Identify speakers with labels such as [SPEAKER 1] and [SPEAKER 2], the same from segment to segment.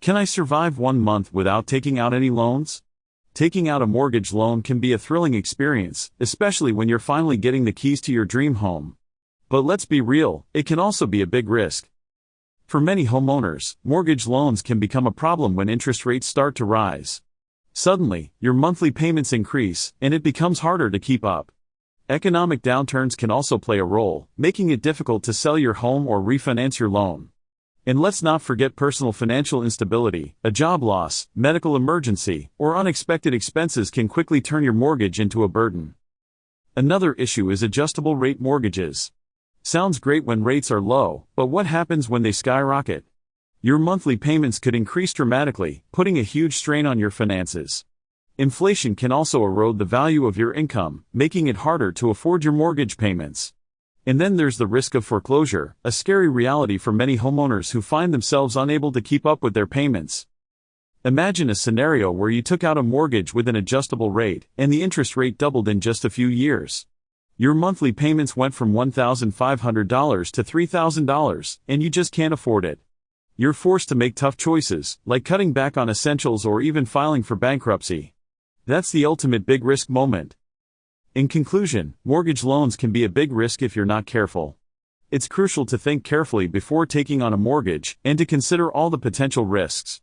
[SPEAKER 1] Can I survive 1 month without taking out any loans? Taking out a mortgage loan can be a thrilling experience, especially when you're finally getting the keys to your dream home. But let's be real, it can also be a big risk. For many homeowners, mortgage loans can become a problem when interest rates start to rise. Suddenly, your monthly payments increase, and it becomes harder to keep up. Economic downturns can also play a role, making it difficult to sell your home or refinance your loan. And let's not forget personal financial instability. A job loss, medical emergency, or unexpected expenses can quickly turn your mortgage into a burden. Another issue is adjustable rate mortgages. Sounds great when rates are low, but what happens when they skyrocket? Your monthly payments could increase dramatically, putting a huge strain on your finances. Inflation can also erode the value of your income, making it harder to afford your mortgage payments. And then there's the risk of foreclosure, a scary reality for many homeowners who find themselves unable to keep up with their payments. Imagine a scenario where you took out a mortgage with an adjustable rate, and the interest rate doubled in just a few years. Your monthly payments went from $1,500 to $3,000, and you just can't afford it. You're forced to make tough choices, like cutting back on essentials or even filing for bankruptcy. That's the ultimate big risk moment. In conclusion, mortgage loans can be a big risk if you're not careful. It's crucial to think carefully before taking on a mortgage and to consider all the potential risks.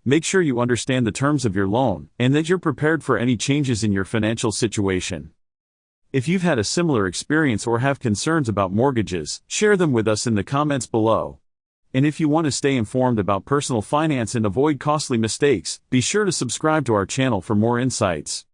[SPEAKER 1] Make sure you understand the terms of your loan and that you're prepared for any changes in your financial situation. If you've had a similar experience or have concerns about mortgages, share them with us in the comments below. And if you want to stay informed about personal finance and avoid costly mistakes, be sure to subscribe to our channel for more insights.